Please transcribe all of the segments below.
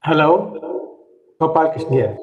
Hello, Gopal Krishna here.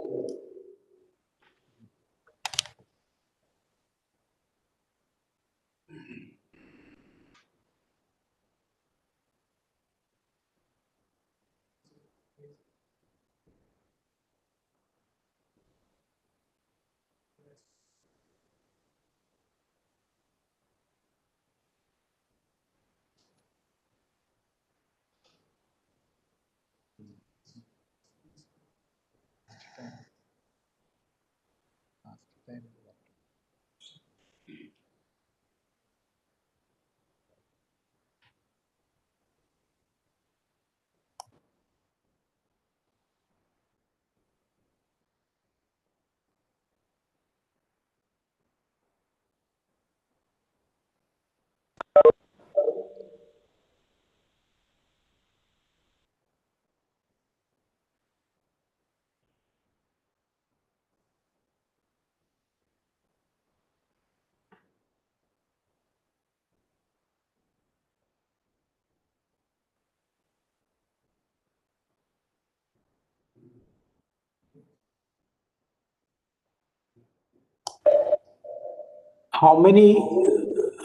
How many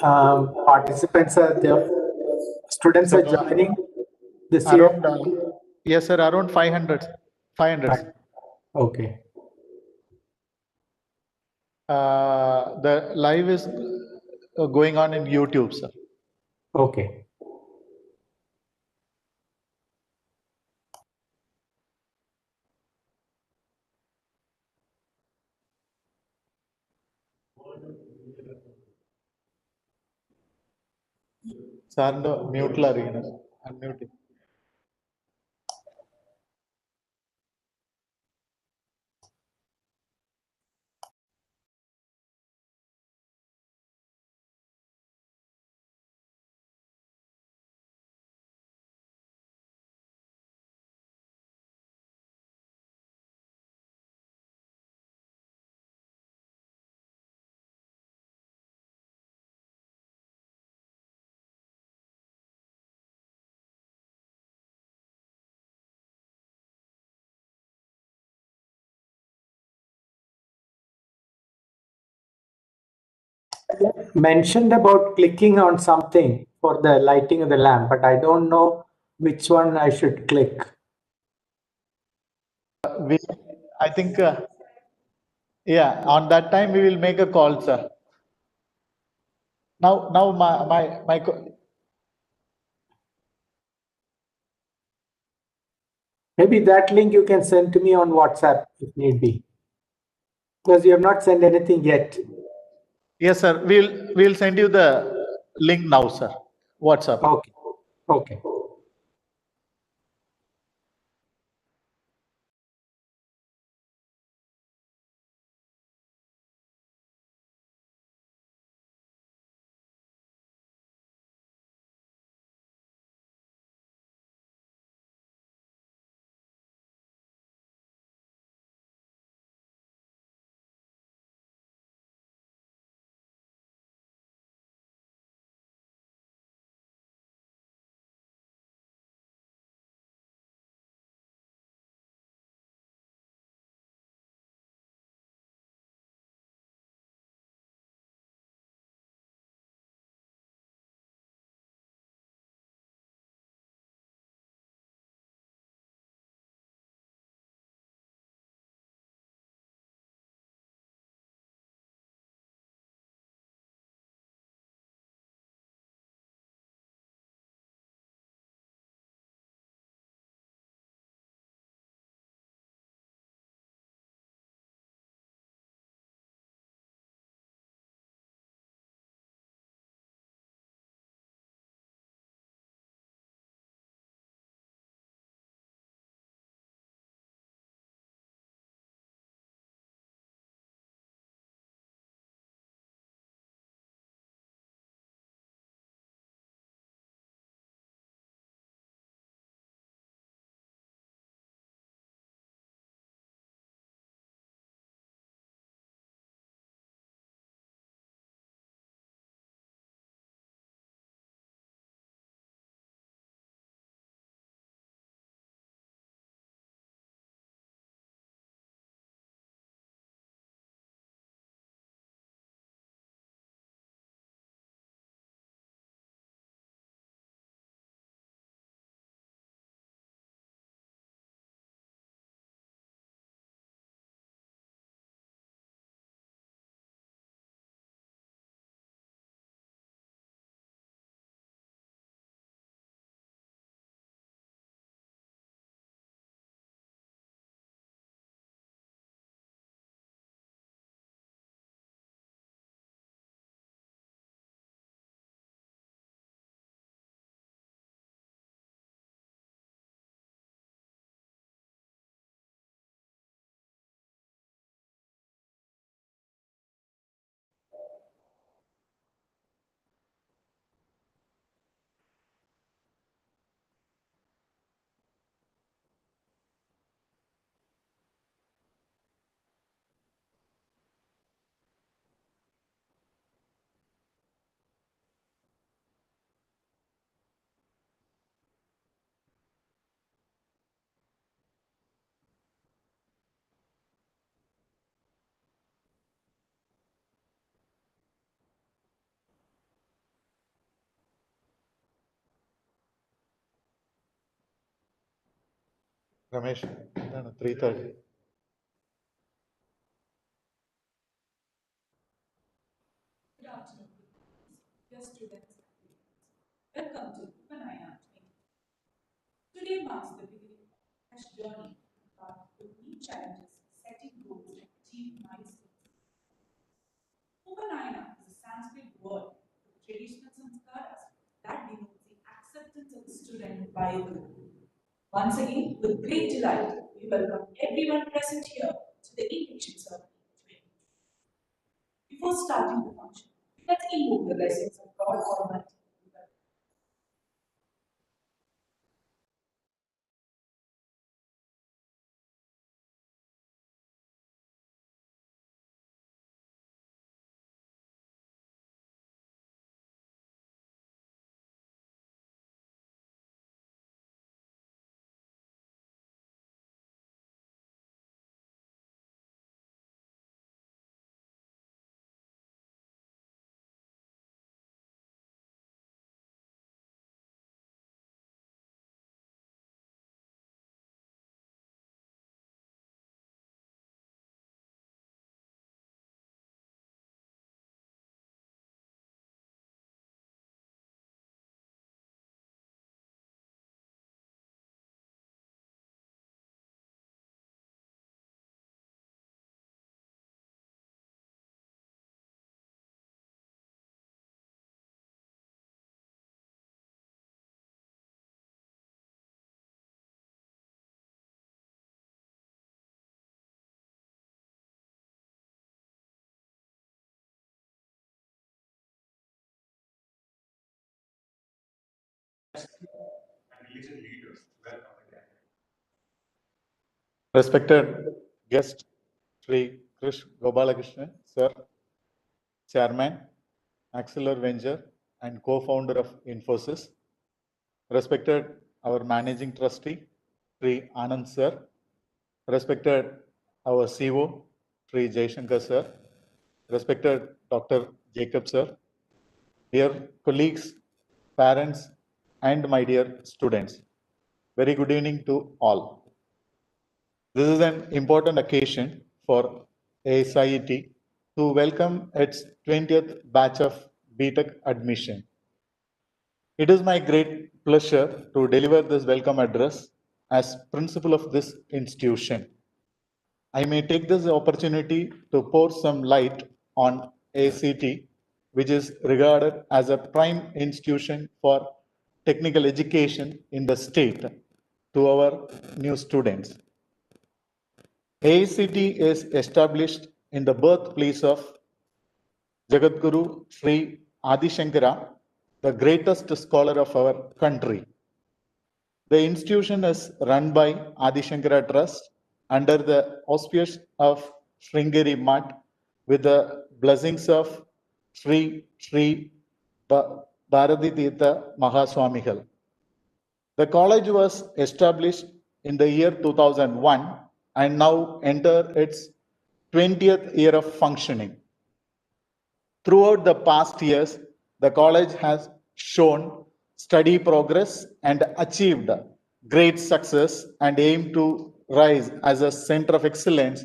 participants are there? Students So are joining this year? around, yes, sir, around 500. 500. Okay. The live is going on in YouTube, sir. Okay. സാറിന്റെ മ്യൂട്ടിൽ അറിയണം unmute Mentioned about clicking on something for the lighting of the lamp, but I don't know which one I should click. we, I think, yeah, on that time we will make a call, sir. Now Maybe that link you can send to me on WhatsApp if need be. Because you have not sent anything yet. yes, sir, we'll send you the link now, sir. WhatsApp. Okay. Okay. Ramesh, no, 3:30. Good afternoon, dear students. Welcome to UPANAYANA. Today marks the beginning of a fresh journey with new challenges, setting goals, and achieving milestones. UPANAYANA is a Sanskrit word with traditional sanskaras that denotes the acceptance of the student by the guru. Once again, with great delight, we welcome everyone present here to the Induction ceremony. Before starting the function, let's invoke the blessings of God Almighty. Respected guest, Sri Krish Gopalakrishnan, sir, Chairman, Axeler Venture, and co-founder of Infosys. Respected our Managing Trustee, Sri Anand, sir. Respected our CEO, Sri Shankara, sir. Respected Dr. Jacob, sir. Dear colleagues, parents, and my dear students, very good evening to all. This is an important occasion for ASIET to welcome its 20th batch of B.TECH admission. It is my great pleasure to deliver this welcome address as principal of this institution. I may take this opportunity to pour some light on ACT, which is regarded as a prime institution for technical education in the state to our new students. ACT is established in the birthplace of Jagadguru Sri Adi Shankara, the greatest scholar of our country. The institution is run by Adi Shankara Trust under the auspices of Sringeri Mutt with the blessings of Sri Bharati Tirtha Mahaswamigal. The college was established in the year 2001 and now enter its 20th year of functioning. Throughout the past years, the college has shown steady progress and achieved great success and aim to rise as a center of excellence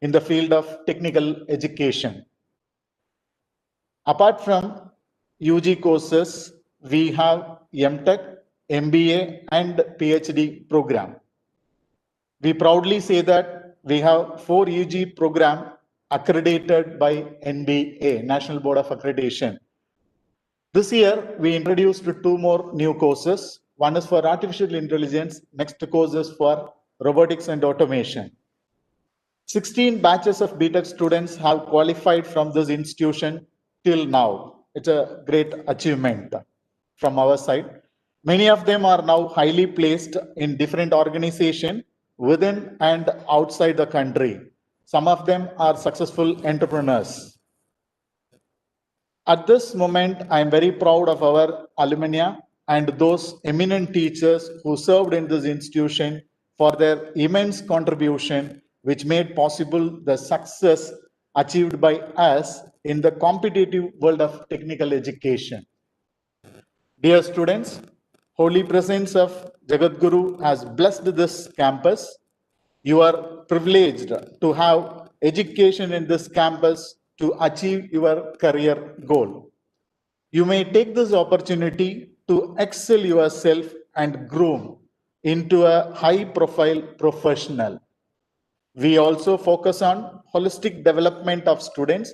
in the field of technical education. Apart from UG courses, we have M.Tech, MBA, and PhD program. We proudly say that we have 4 UG program accredited by NBA, National Board of Accreditation. This year, we introduced 2 more new courses. One is for artificial intelligence, next course is for robotics and automation. 16 batches of B.TECH students have qualified from this institution till now. It's a great achievement from our side. Many of them are now highly placed in different organizations within and outside the country. Some of them are successful entrepreneurs. At this moment, I am very proud of our alumni and those eminent teachers who served in this institution for their immense contribution, which made possible the success achieved by us in the competitive world of technical education. Dear students, Holy presence of Jagadguru has blessed this campus. You are privileged to have education in this campus to achieve your career goal. You may take this opportunity to excel yourself and groom into a high profile professional. We also focus on holistic development of students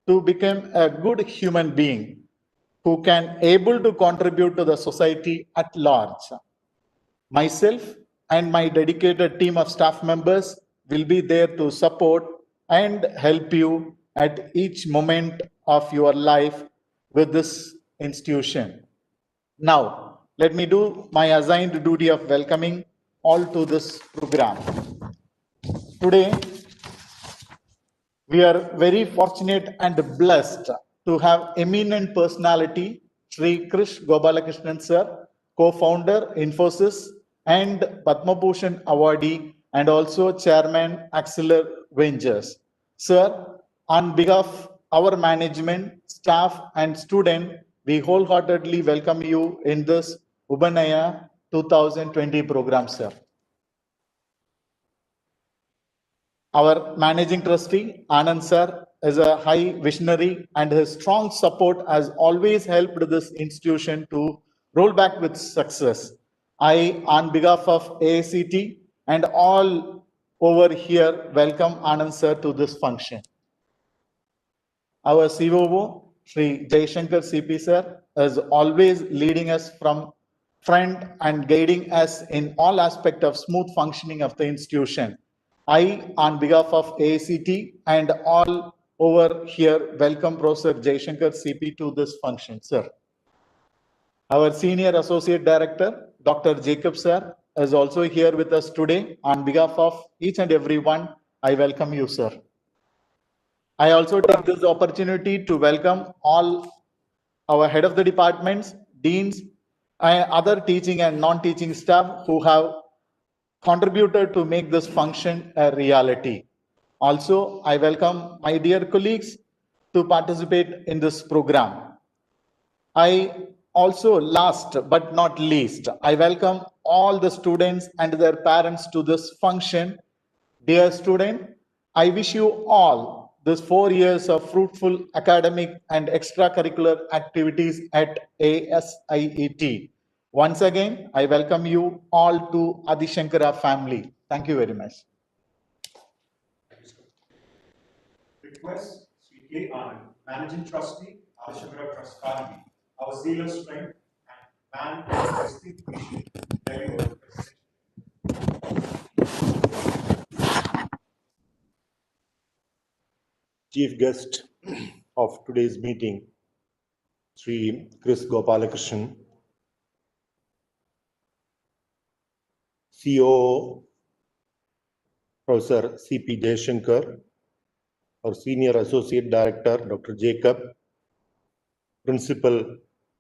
to become a good human being who can able to contribute to the society at large. Myself and my dedicated team of staff members will be there to support and help you at each moment of your life with this institution. Now, let me do my assigned duty of welcoming all to this program. Today, we are very fortunate and blessed to have eminent personality Sri Krish Gopalakrishnan sir, co-founder Infosys and Padma Bhushan awardee and also chairman ASIET Ventures. Sir, on behalf of our management, staff and student, we wholeheartedly welcome you in this UPANAYANA 2020 program, sir. Our managing trustee, Anand sir, is a high visionary and his strong support has always helped this institution to roll back with success. I, on behalf of ASIET and all over here, welcome Anand sir to this function. Our COO, Sri Shankara CP sir, is always leading us from front and guiding us in all aspects of smooth functioning of the institution. I, on behalf of ASIET and all over here, welcome Professor Shankara CP to this function, sir. Our Senior Associate Director, Dr. Jacob sir, is also here with us today. On behalf of each and everyone, I welcome you, sir. I also take this opportunity to welcome all our head of the departments, deans, and other teaching and non-teaching staff who have contributed to make this function a reality. Also, I welcome my dear colleagues to participate in this program. I also, last but not least, I welcome all the students and their parents to this function. Dear student, I wish you all this 4 years of fruitful academic and extracurricular activities at ASIET. Once again, I welcome you all to Adi Shankara family. Thank you very much. Request Sri K. Anand, Managing Trustee, Adi Shankara Trust Kalady, our zealous strength and man of distinct vision, deliver the presentation. Chief guest of today's meeting, Sri Krish Gopalakrishnan, COO Professor C.P. Jaishankar, our Senior Associate Director Dr. Jacob, Principal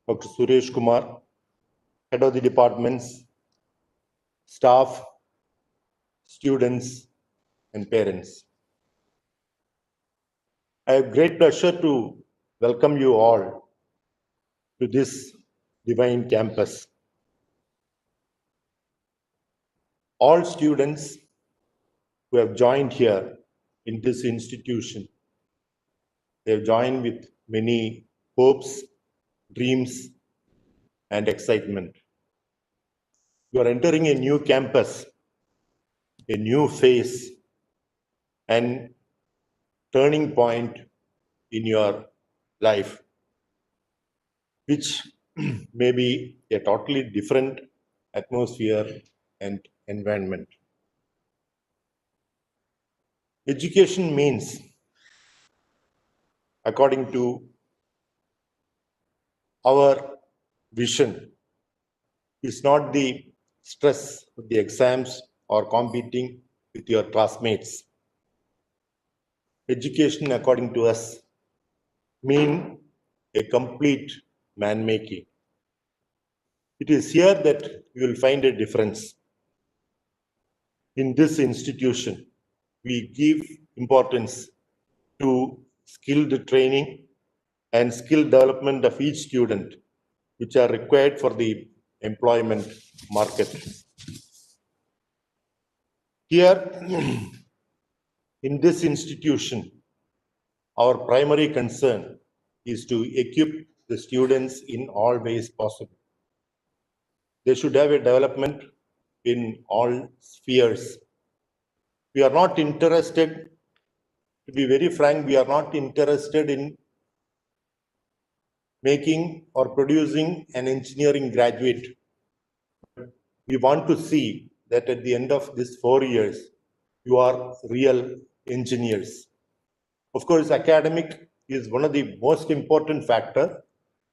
Dr. Suresh Kumar, Head of the Departments, staff, students, and parents. I have great pleasure to welcome you all to this divine campus. All students who have joined here in this institution, they have joined with many hopes, dreams, and excitement. You are entering a new campus, a new phase, and turning point in your life, which may be a totally different atmosphere and environment. Education means, according to our vision, is not the stress of the exams or competing with your classmates. Education, according to us, mean a complete man-making. It is here that you will find a difference. In this institution, we give importance to skilled training and skill development of each student, which are required for the employment market. Here, in this institution, our primary concern is to equip the students in all ways possible. They should have a development in all spheres. We are not interested, to be very frank, we are not interested in making or producing an engineering graduate. We want to see that at the end of these 4 years, you are real engineers. Of course, academic is one of the most important factor,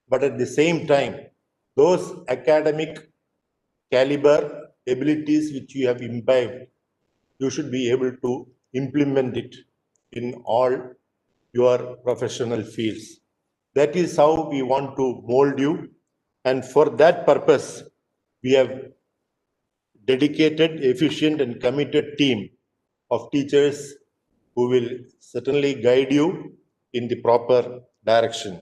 but at the same time, those academic caliber abilities which you have imbibed, you should be able to implement it in all your professional fields. That is how we want to mold you. And for that purpose, we have dedicated, efficient and committed team of teachers who will certainly guide you in the proper direction.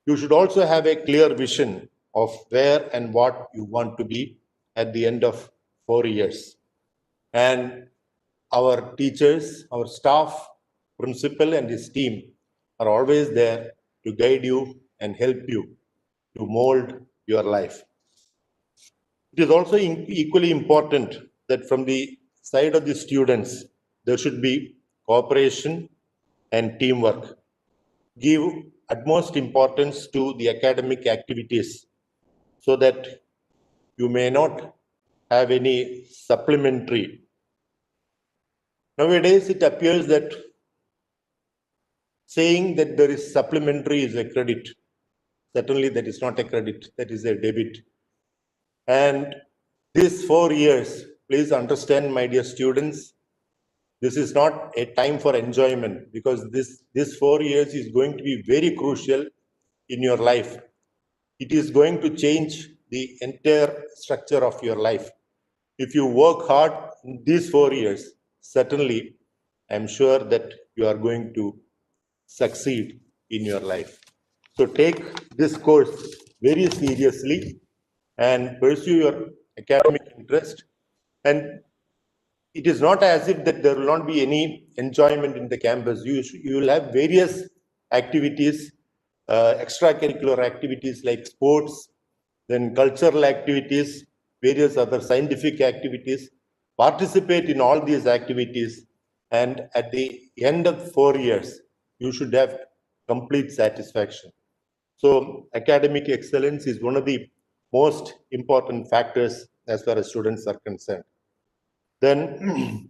You should also have a clear vision of where and what you want to be at the end of 4 years. And our teachers, our staff, principal and his team are always there to guide you and help you to mold your life. It is also equally important that from the side of the students, there should be cooperation and teamwork. Give utmost importance to the academic activities so that you may not have any supplementary. Nowadays, it appears that saying that there is supplementary is a credit. Certainly, that is not a credit, that is a debit. And these 4 years, please understand, my dear students, this is not a time for enjoyment because this 4 years is going to be very crucial in your life. It is going to change the entire structure of your life. If you work hard in these 4 years, certainly I'm sure that you are going to succeed in your life. So take this course very seriously and pursue your academic interest. And it is not as if that there will not be any enjoyment in the campus. You will have various activities, extracurricular activities like sports, then cultural activities, various other scientific activities. Participate in all these activities, and at the end of 4 years, you should have complete satisfaction. So academic excellence is one of the most important factors as far as students are concerned. Then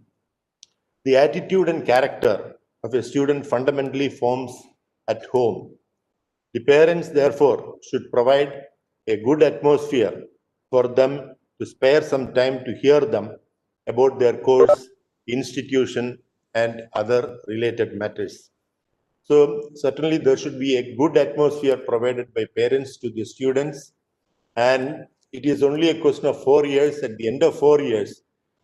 the attitude and character of a student fundamentally forms at home. The parents, therefore, should provide a good atmosphere for them to spare some time to hear them about their course, institution, and other related matters. So certainly there should be a good atmosphere provided by parents to the students. And it is only a question of 4 years. At the end of 4 years,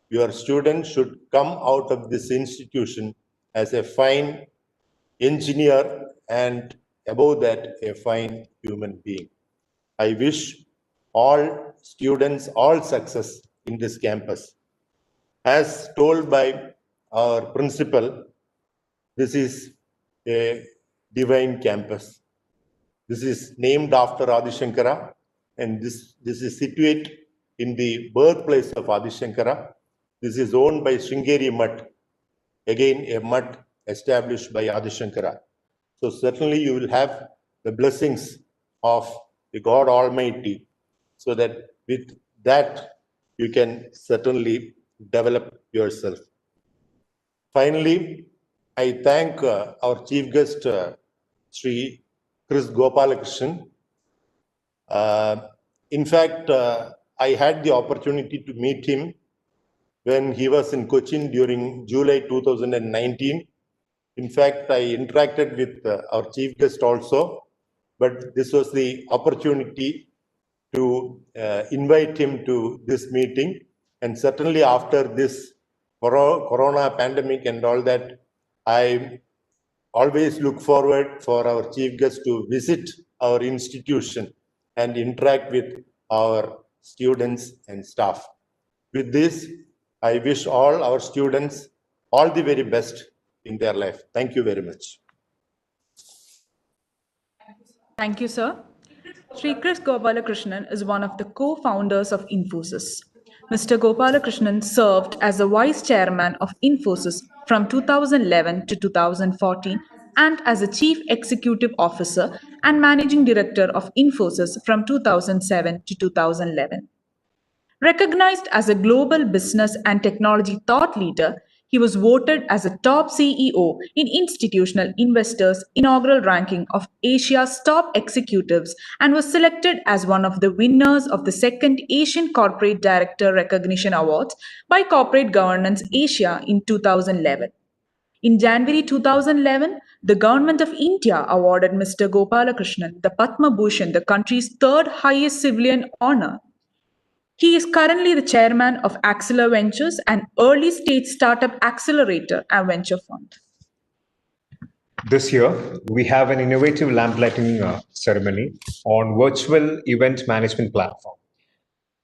your student should come out of this institution as a fine engineer and above that, a fine human being. I wish all students all success in this campus. As told by our principal, this is a divine campus. This is named after Adi Shankara, and this is situated in the birthplace of Adi Shankara. This is owned by Sringeri Mutt, again a mutt established by Adi Shankara. So certainly you will have the blessings of the God Almighty, so that with that you can certainly develop yourself. Finally, I thank our chief guest, Sri Chris Gopalakrishnan. In fact, I had the opportunity to meet him when he was in Cochin during July 2019. In fact, I interacted with our chief guest also, but this was the opportunity to invite him to this meeting. And certainly after this corona pandemic and all that, I always look forward for our chief guest to visit our institution and interact with our students, and staff. With this, I wish all our students all the very best in their life. Thank you very much. Thank you, sir. Sri Chris Gopalakrishnan is one of the co-founders of Infosys. Mr. Gopalakrishnan served as the vice chairman of Infosys from 2011 to 2014 and as a chief executive officer and managing director of Infosys from 2007 to 2011. Recognized as a global business and technology thought leader, he was voted as a top CEO in Institutional Investor's inaugural ranking of Asia's top executives and was selected as one of the winners of the second Asian Corporate Director Recognition Awards by Corporate Governance Asia in 2011. In January 2011, the Government of India awarded Mr. Gopalakrishnan the Padma Bhushan, the country's third highest civilian honor. He is currently the chairman of Acceler Ventures, an early stage startup accelerator and venture fund. This year, we have an innovative lamp lighting ceremony on virtual event management platform.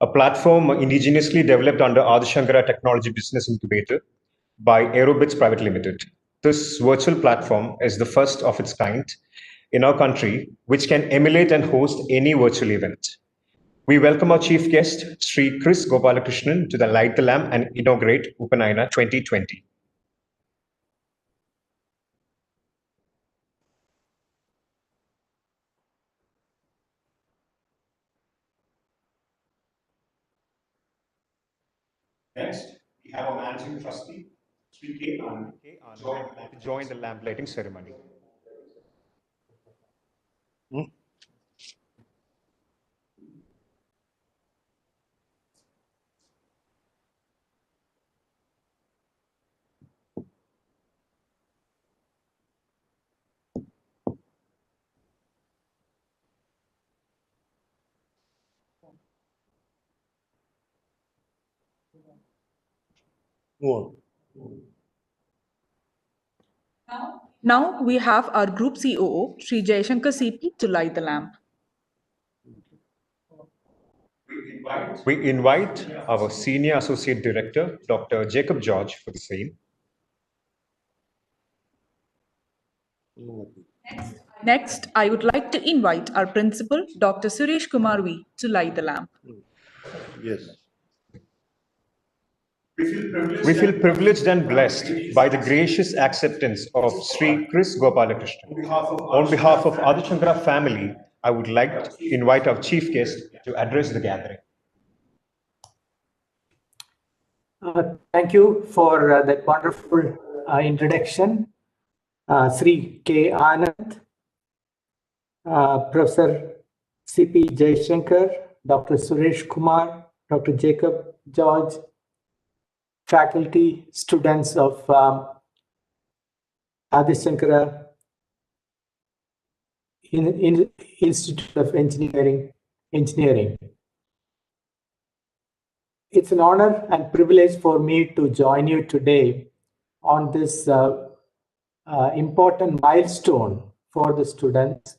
A platform indigenously developed under Shankara Technology Business Incubator by Aerobits Private Limited. This virtual platform is the first of its kind in our country, which can emulate and host any virtual event. We welcome our chief guest, Sri Chris Gopalakrishnan, to light the lamp and inaugurate UPANAYANA 2020. Next, we have our managing trustee, Sri K. Anand, to join the lamp lighting ceremony. Move Now we have our Group COO, Sri Shankara CP, to light the lamp. We invite our Senior Associate Director, Dr. Jacob George, for the same. Next, I would like to invite our principal, Dr. Suresh Kumar V, to light the lamp. Yes. We feel privileged and blessed by the gracious acceptance of Sri Chris Gopalakrishnan. On behalf of Adi Shankara family, I would like to invite our chief guest to address the gathering. Thank you for that wonderful introduction. Sri K. Anand, Professor C.P. Jaishankar, Dr. Suresh Kumar, Dr. Jacob George, faculty, students of Adi Shankara Institute of Engineering. It's an honor and privilege for me to join you today on this important milestone for the students.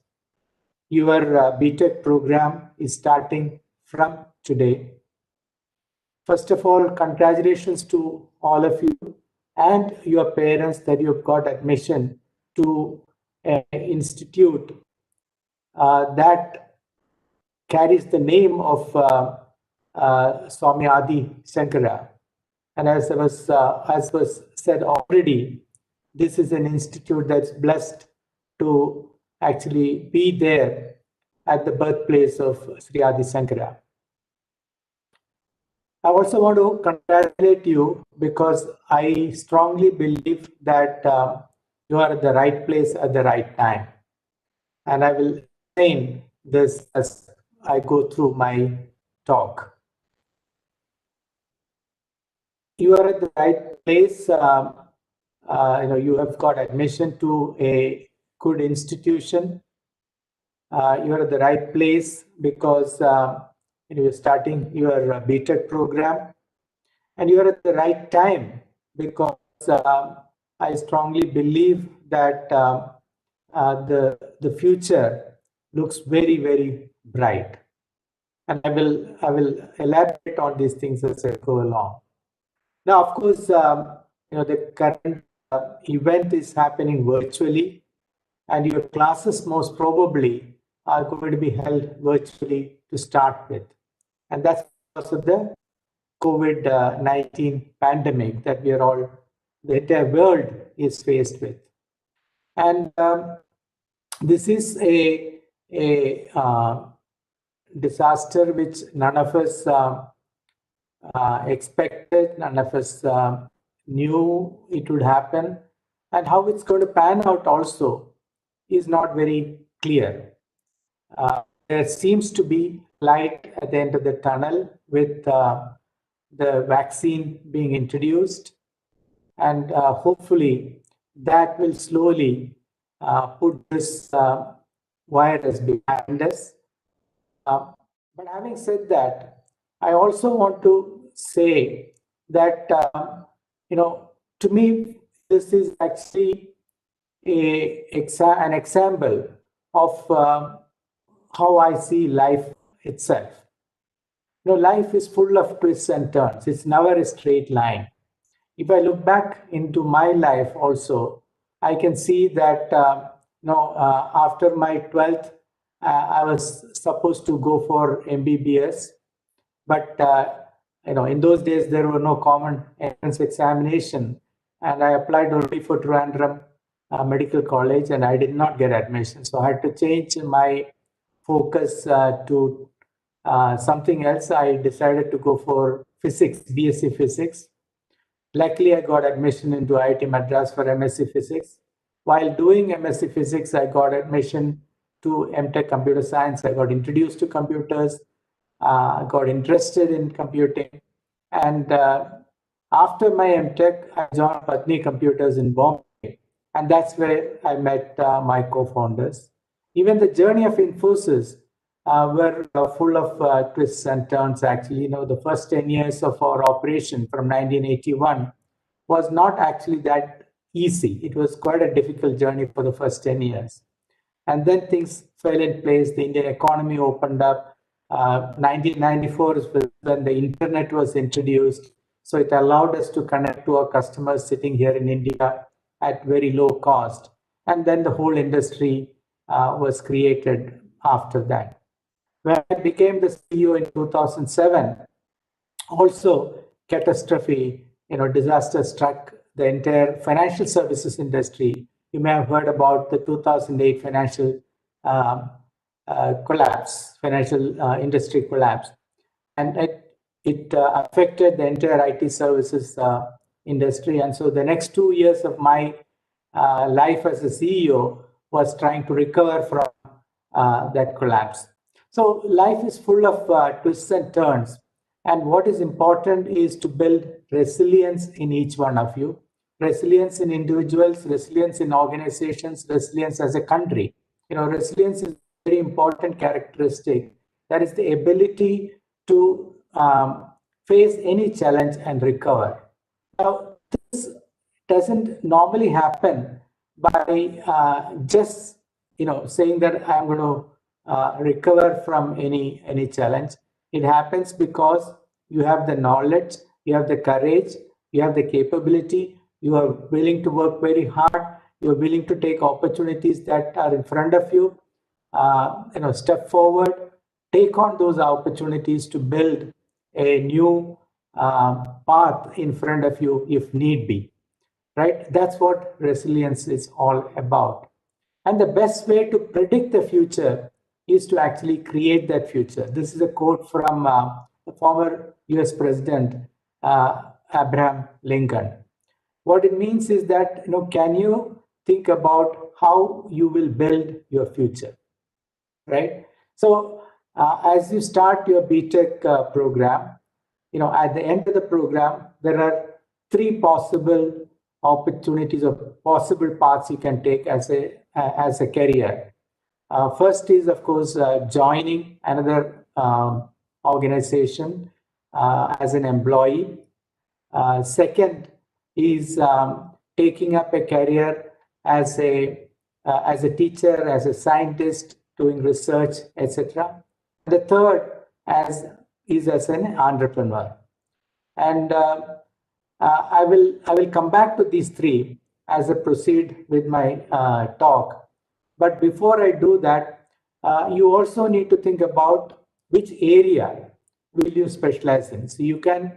Your B.TECH program is starting from today. First of all, congratulations to all of you and your parents that you've got admission to an institute that carries the name of Swami Adi Shankara. And as was said already, this is an institute that's blessed to actually be there at the birthplace of Sri Adi Shankara. I also want to congratulate you because I strongly believe that you are at the right place at the right time. And I will explain this as I go through my talk. You are at the right place. You have got admission to a good institution. You are at the right place because you're starting your B.TECH program, and you are at the right time because I strongly believe that the future looks very, very bright. and I will elaborate on these things as I go along. Now, of course, the current event is happening virtually, and your classes most probably are going to be held virtually to start with. And that's because of the COVID-19 pandemic that the entire world is faced with. And this is a disaster which none of us expected, none of us knew it would happen, and how it's going to pan out also is not very clear. There seems to be light at the end of the tunnel with the vaccine being introduced, and hopefully that will slowly put this virus behind us. But having said that, I also want to say that, to me, this is actually an example of how I see life itself. Life is full of twists and turns. It's never a straight line. If I look back into my life also, I can see that, after my 12th, I was supposed to go for MBBS, but in those days there were no common entrance examination, and I applied only for Trivandrum Medical College, and I did not get admission. So I had to change my focus to something else. I decided to go for physics, BSc Physics. Luckily, I got admission into IIT Madras for MSc Physics. While doing MSc Physics, I got admission to M.Tech Computer Science. I got introduced to computers, got interested in computing. And after my M.Tech, I joined Patni Computers in Bombay. And that's where I met my co-founders. Even the journey of Infosys were full of twists and turns, actually. The first 10 years of our operation from 1981 was not actually that easy. It was quite a difficult journey for the first 10 years. And then things fell in place. The Indian economy opened up. 1994 is when the internet was introduced. So it allowed us to connect to our customers sitting here in India at very low cost. And then the whole industry was created after that. When I became the CEO in 2007, also catastrophe, disaster struck the entire financial services industry. You may have heard about the 2008 financial collapse, financial industry collapse. And it affected the entire IT services industry. And so the next 2 years of my life as a CEO was trying to recover from that collapse. So life is full of twists and turns. And what is important is to build resilience in each one of you. Resilience in individuals, resilience in organizations, resilience as a country. Resilience is a very important characteristic. That is the ability to face any challenge and recover. Now, this doesn't normally happen by just saying that I'm going to recover from any challenge. It happens because you have the knowledge, you have the courage, you have the capability, you are willing to work very hard, you're willing to take opportunities that are in front of you, step forward, take on those opportunities to build a new path in front of you if need be, right? That's what resilience is all about. And the best way to predict the future is to actually create that future. This is a quote from the former US President, Abraham Lincoln. What it means is that, can you think about how you will build your future, right? So as you start your B.TECH program, at the end of the program, there are 3 possible opportunities or possible paths you can take as a career. First is, of course, joining another organization as an employee. Second is taking up a career as a teacher, as a scientist, doing research, etc. The third, as an entrepreneur. And I will come back to these three as I proceed with my talk. But before I do that, you also need to think about which area will you specialize in. So you can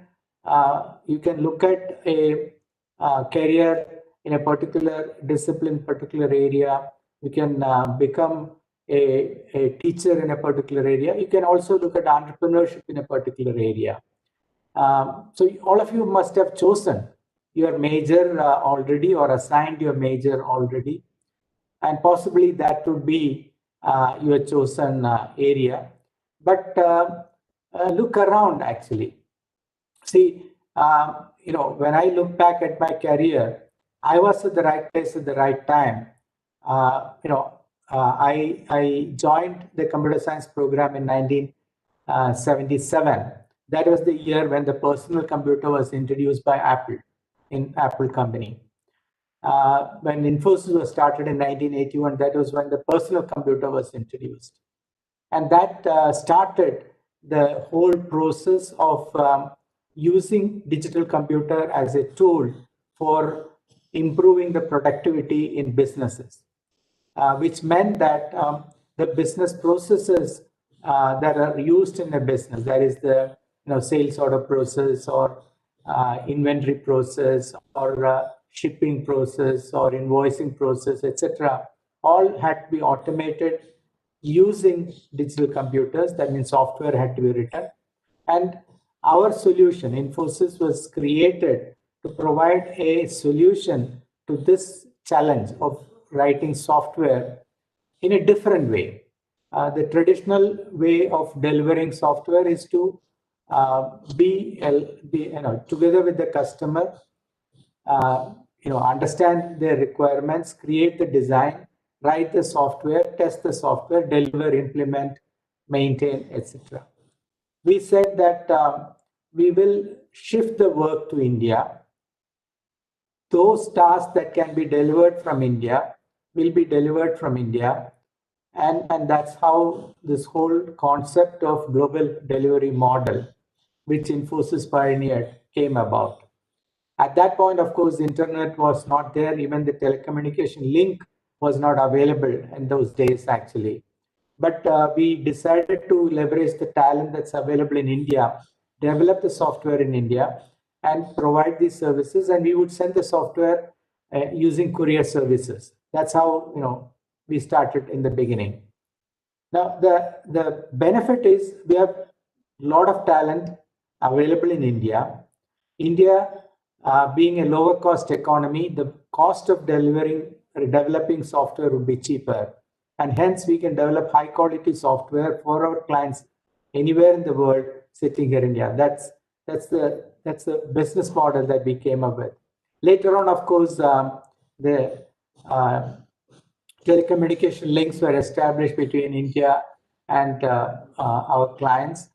look at a career in a particular discipline, particular area. You can become a teacher in a particular area. You can also look at entrepreneurship in a particular area. So all of you must have chosen your major already, or assigned your major already, and possibly that would be your chosen area. But look around actually. See, when I look back at my career, I was at the right place at the right time. I joined the computer science program in 1977. That was the year when the personal computer was introduced by Apple, in Apple company. When Infosys was started in 1981, that was when the personal computer was introduced. And that started the whole process of using digital computer as a tool for improving the productivity in businesses, which meant that the business processes that are used in a business, that is the sales order process, or inventory process, or shipping process, or invoicing process, etc., all had to be automated using digital computers. That means software had to be written. And our solution, Infosys, was created to provide a solution to this challenge of writing software in a different way. The traditional way of delivering software is to be together with the customer, understand their requirements, create the design, write the software, test the software, deliver, implement, maintain, etc. We said that we will shift the work to India. Those tasks that can be delivered from India will be delivered from India. And that's how this whole concept of global delivery model, which Infosys pioneered, came about. At that point, of course, the internet was not there. Even the telecommunication link was not available in those days, actually. But we decided to leverage the talent that's available in India, develop the software in India, and provide these services. And we would send the software using courier services. That's how we started in the beginning. Now, the benefit is we have a lot of talent available in India. India, being a lower cost economy, the cost of developing software would be cheaper. And hence, we can develop high quality software for our clients anywhere in the world sitting here in India. That's the business model that we came up with. Later on, of course, the telecommunication links were established between India and our clients.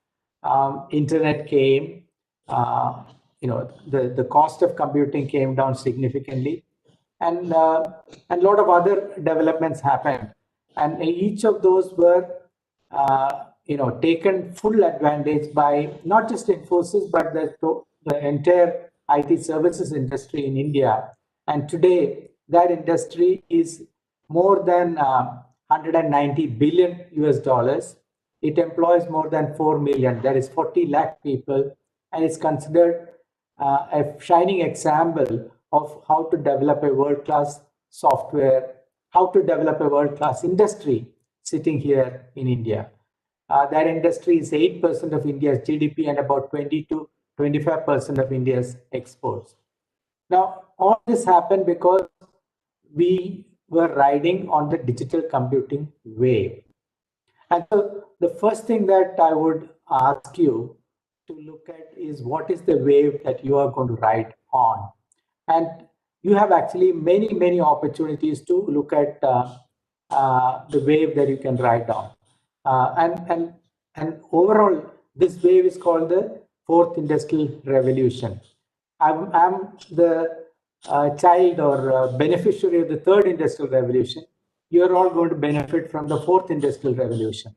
Internet came. The cost of computing came down significantly, and a lot of other developments happened. And each of those were, taken full advantage by not just Infosys, but the entire IT services industry in India. And today, that industry is more than 190 billion US dollars. It employs more than 4 million. That is 40 lakh people, and it's considered a shining example of how to develop a world-class software, how to develop a world-class industry sitting here in India. That industry is 8% of India's GDP and about 20 to 25% of India's exports. Now, all this happened because we were riding on the digital computing wave. And so the first thing that I would ask you to look at is what is the wave that you are going to ride on. And you have actually many, many opportunities to look at the wave that you can ride on. And overall, this wave is called the fourth industrial revolution. I'm the child or beneficiary of the third industrial revolution. You're all going to benefit from the fourth industrial revolution.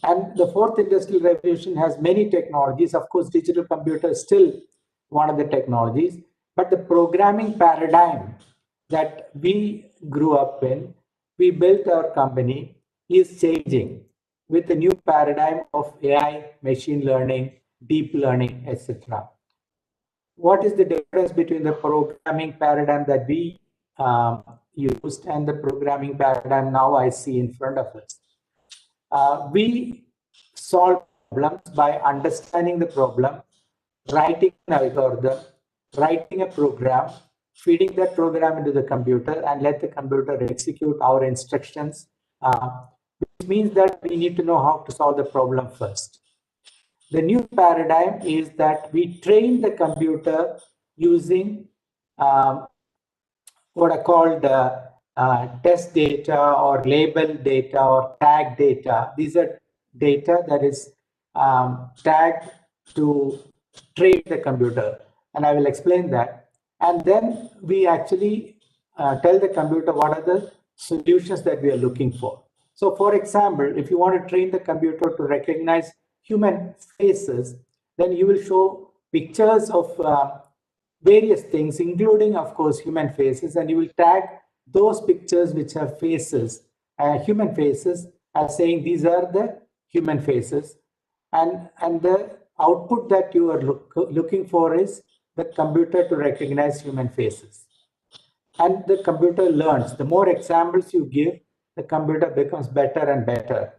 And the fourth industrial revolution has many technologies. Of course, digital computer is still one of the technologies, but the programming paradigm that we grew up in, we built our company, is changing with the new paradigm of AI, machine learning, deep learning, etc. What is the difference between the programming paradigm that we used and the programming paradigm now I see in front of us? We solve problems by understanding the problem, writing an algorithm, writing a program, feeding that program into the computer, and let the computer execute our instructions, which means that we need to know how to solve the problem first. The new paradigm is that we train the computer using what are called test data or label data or tag data. These are data that is tagged to train the computer, and I will explain that. And then we actually tell the computer what are the solutions that we are looking for. So for example, if you want to train the computer to recognize human faces, then you will show pictures of various things, including, of course, human faces, and you will tag those pictures which have faces, human faces, as saying these are the human faces. And the output that you are looking for is the computer to recognize human faces. And the computer learns. The more examples you give, the computer becomes better and better.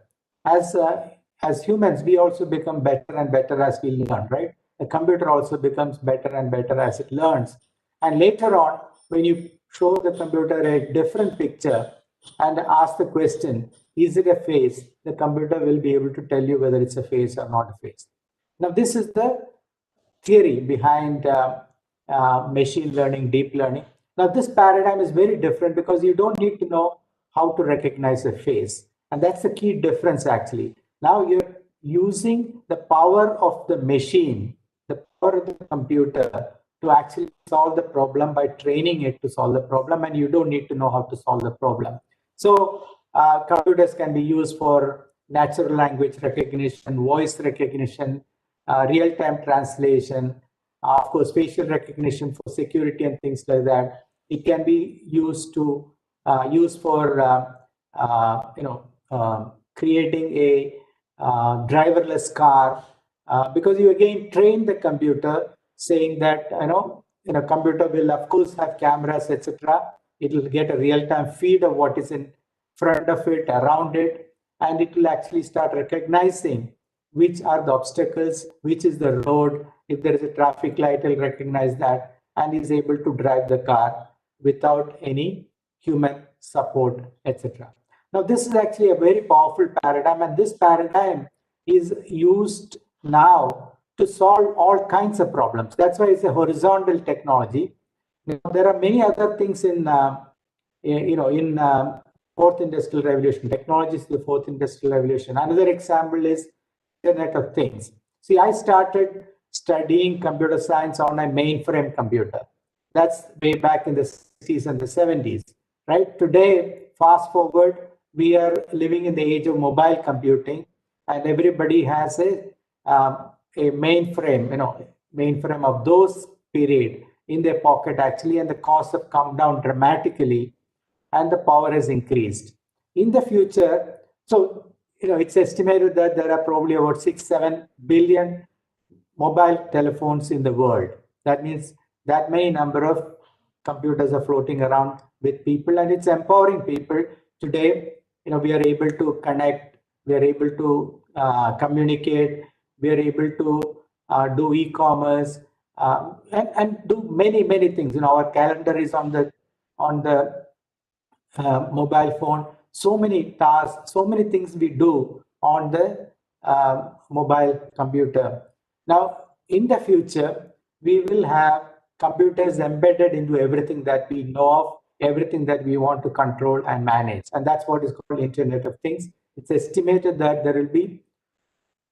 As humans, we also become better and better as we learn, right? The computer also becomes better and better as it learns. And later on, when you show the computer a different picture and ask the question, is it a face? The computer will be able to tell you whether it's a face or not a face. Now, this is the theory behind machine learning, deep learning. Now, this paradigm is very different because you don't need to know how to recognize a face. And that's the key difference, actually. Now you're using the power of the machine, the power of the computer to actually solve the problem by training it to solve the problem, and you don't need to know how to solve the problem. So computers can be used for natural language recognition, voice recognition, real-time translation, of course, facial recognition for security and things like that. It can be used to use for creating a driverless car, because you again train the computer saying that computer will of course have cameras, etc. It will get a real-time feed of what is in front of it, around it, and it will actually start recognizing which are the obstacles, which is the road. If there is a traffic light, it will recognize that and is able to drive the car without any human support, etc. Now, this is actually a very powerful paradigm, and this paradigm is used now to solve all kinds of problems. That's why it's a horizontal technology. Now, there are many other things in fourth industrial revolution. Technology is the fourth industrial revolution. Another example is Internet of Things. See, I started studying computer science on a mainframe computer. That's way back in the 60s and the 70s, right? Today, fast forward, we are living in the age of mobile computing, and everybody has a mainframe, mainframe of those period in their pocket actually, and the costs have come down dramatically, and the power has increased. In the future, so it's estimated that there are probably about 6-7 billion mobile telephones in the world. That means that many number of computers are floating around with people, and it's empowering people. Today, we are able to connect, we are able to communicate, we are able to do e-commerce and do many things. Our calendar is on the mobile phone. So many tasks, so many things we do on the mobile computer. Now, in the future, we will have computers embedded into everything that we know of, everything that we want to control and manage. And that's what is called Internet of Things. It's estimated that there will be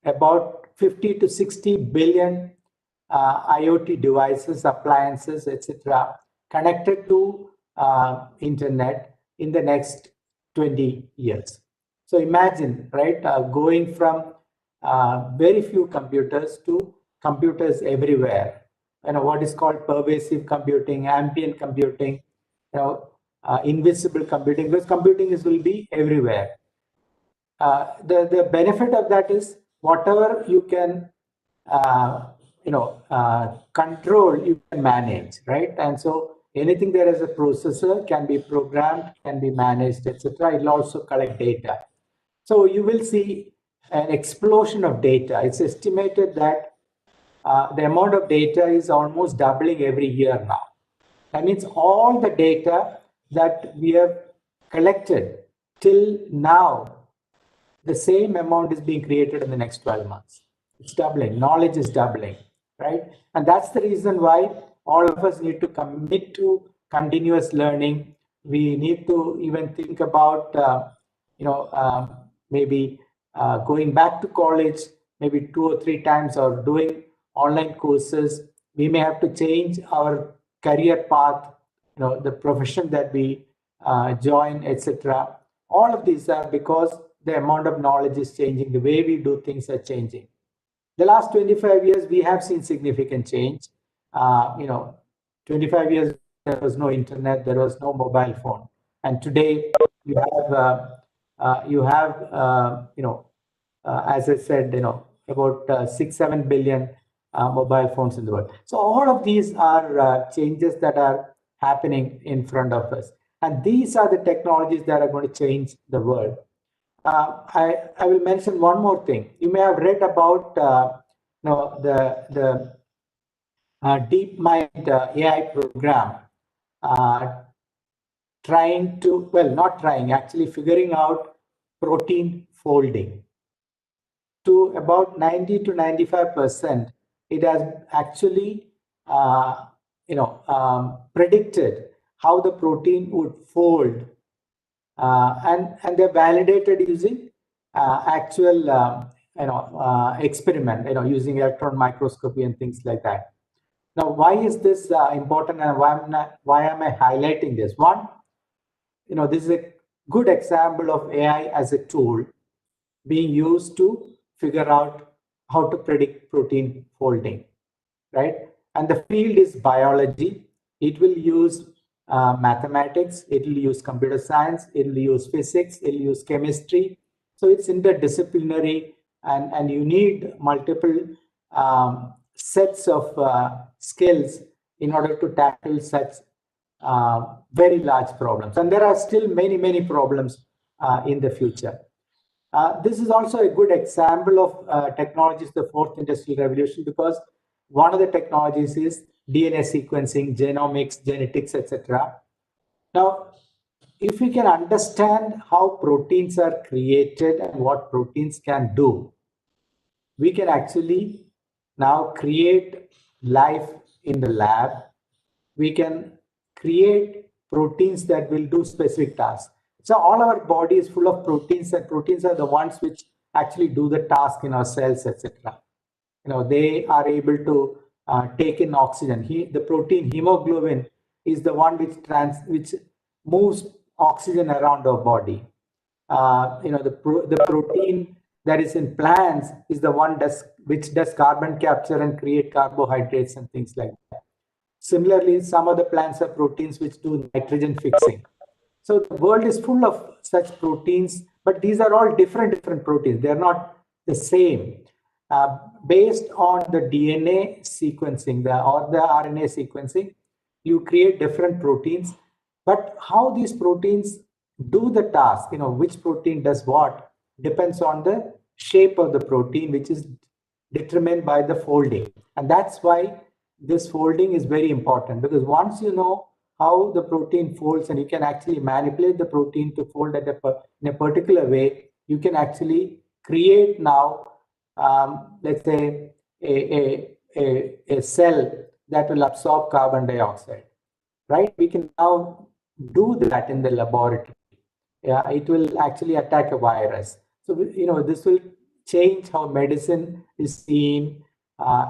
about 50 to 60 billion IoT devices, appliances, etc., connected to internet in the next 20 years. So imagine, right, going from very few computers to computers everywhere. What is called pervasive computing, ambient computing, invisible computing, because computing will be everywhere. The benefit of that is whatever you can control, you can manage, right? And so anything there is a processor can be programmed, can be managed, etc. It will also collect data. So you will see an explosion of data. It's estimated that the amount of data is almost doubling every year now. That means all the data that we have collected till now, the same amount is being created in the next 12 months. It's doubling. Knowledge is doubling, right? And that's the reason why all of us need to commit to continuous learning. We need to even think about, maybe going back to college, maybe 2 or 3 times, or doing online courses. We may have to change our career path, the profession that we join, etc. All of these are because the amount of knowledge is changing, the way we do things are changing. The last 25 years, we have seen significant change. 25 years, there was no internet, there was no mobile phone. And today, you have, as I said, about 6-7 billion mobile phones in the world. So all of these are changes that are happening in front of us. And these are the technologies that are going to change the world. I will mention one more thing. You may have read about the DeepMind AI program trying to, not trying, actually figuring out protein folding. To about 90 to 95%, it has actually predicted how the protein would fold. And they're validated using actual experiment, using electron microscopy and things like that. Now, why is this important, and why am I highlighting this? One, this is a good example of AI as a tool being used to figure out how to predict protein folding, right? And the field is biology. It will use mathematics, it will use computer science, it will use physics, it will use chemistry. So it's interdisciplinary, and you need multiple sets of skills in order to tackle such very large problems. And there are still many, many problems in the future. This is also a good example of technologies, the fourth industrial revolution, because one of the technologies is DNA sequencing, genomics, genetics, etc. Now, if we can understand how proteins are created and what proteins can do, we can actually now create life in the lab. We can create proteins that will do specific tasks. So all our body is full of proteins, and proteins are the ones which actually do the task in our cells, etc. They are able to take in oxygen. The protein hemoglobin is the one which moves oxygen around our body. The protein that is in plants is the one which does carbon capture and create carbohydrates and things like that. Similarly, some of the plants have proteins which do nitrogen fixing. So the world is full of such proteins, but these are all different proteins. They're not the same. Based on the DNA sequencing or the RNA sequencing, you create different proteins. But how these proteins do the task, which protein does what, depends on the shape of the protein, which is determined by the folding. And that's why this folding is very important, because once you know how the protein folds and you can actually manipulate the protein to fold in a particular way, you can actually create now, let's say, a cell that will absorb carbon dioxide, right? We can now do that in the laboratory. Yeah, it will actually attack a virus. So, this will change how medicine is seen,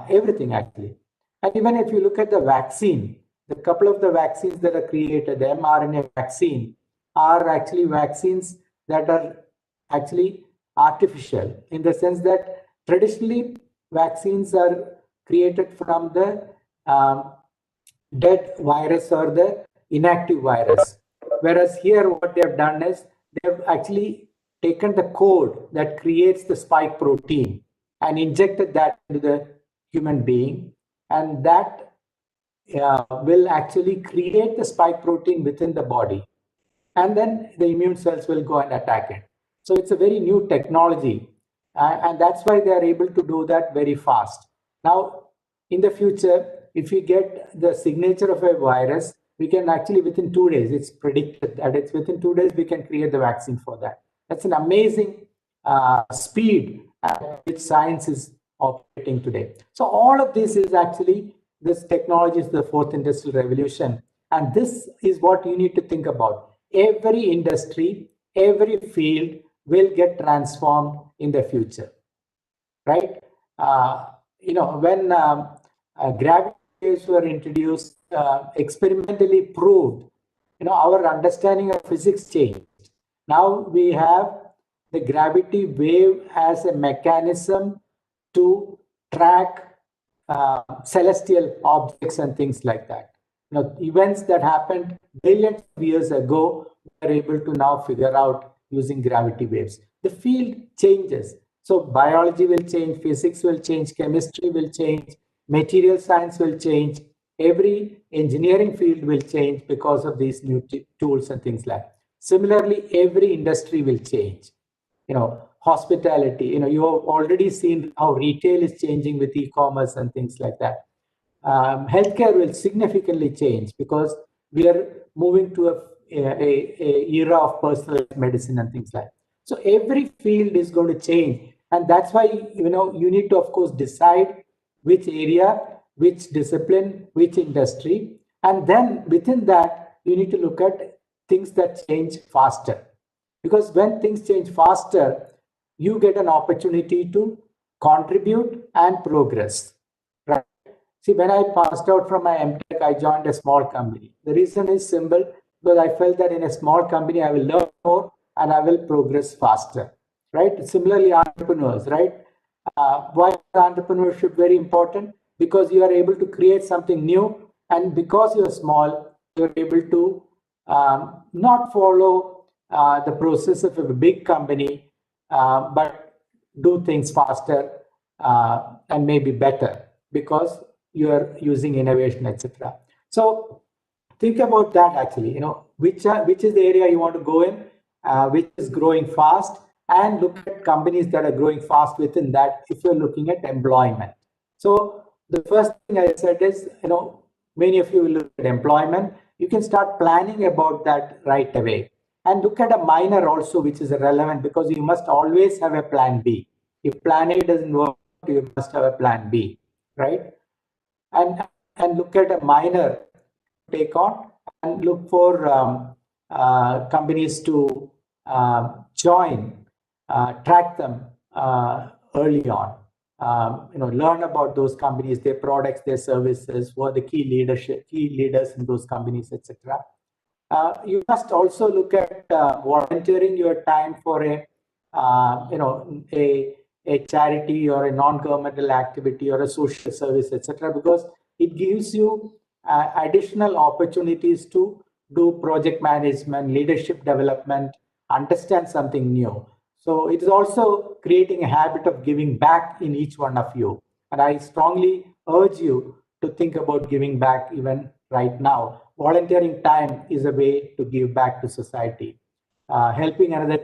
everything actually. And even if you look at the vaccine, the couple of the vaccines that are created, the mRNA vaccine, are actually vaccines that are actually artificial, in the sense that traditionally vaccines are created from the dead virus or the inactive virus. Whereas here what they have done is they have actually taken the code that creates the spike protein and injected that into the human being, and that will actually create the spike protein within the body, and then the immune cells will go and attack it. So it's a very new technology, and that's why they are able to do that very fast. Now, in the future, if we get the signature of a virus, we can actually within 2 days, it's predicted that it's within 2 days, we can create the vaccine for that. That's an amazing speed at which science is operating today. So all of this is actually, this technology is the fourth industrial revolution. And this is what you need to think about. Every industry, every field will get transformed in the future, right? When gravity waves were introduced, experimentally proved, our understanding of physics changed. Now we have the gravity wave as a mechanism to track celestial objects and things like that. Events that happened billions of years ago, we are able to now figure out using gravity waves. The field changes. So biology will change, physics will change, chemistry will change, material science will change. Every engineering field will change because of these new tools and things like that. Similarly, every industry will change. Hospitality, you have already seen how retail is changing with e-commerce and things like that. Healthcare will significantly change because we are moving to a era of personalized medicine and things like that. So every field is going to change, and that's why you need to, of course, decide which area, which discipline, which industry, and then within that you need to look at things that change faster. Because when things change faster, you get an opportunity to contribute and progress. Right? See, when I passed out from my M.Tech, I joined a small company. The reason is simple, because I felt that in a small company, I will learn more and I will progress faster. Right? Similarly, entrepreneurs, right? Why is entrepreneurship very important? Because you are able to create something new, and because you're small, you're able to not follow the process of a big company, but do things faster and maybe better because you are using innovation, etc. So think about that actually. Which is the area you want to go in, which is growing fast, and look at companies that are growing fast within that. If you're looking at employment, so the first thing I said is, many of you will look at employment. You can start planning about that right away. And look at a minor also, which is relevant, because you must always have a plan B. If plan A doesn't work, you must have a plan B, right? And look at a minor to take on, and look for companies to join, track them early on. Learn about those companies, their products, their services, who are the key leaders in those companies, etc. You must also look at volunteering your time for a charity or a non-governmental activity or a social service, etc., because it gives you additional opportunities to do project management, leadership development, understand something new. So it is also creating a habit of giving back in each one of you. And I strongly urge you to think about giving back even right now. Volunteering time is a way to give back to society. Helping another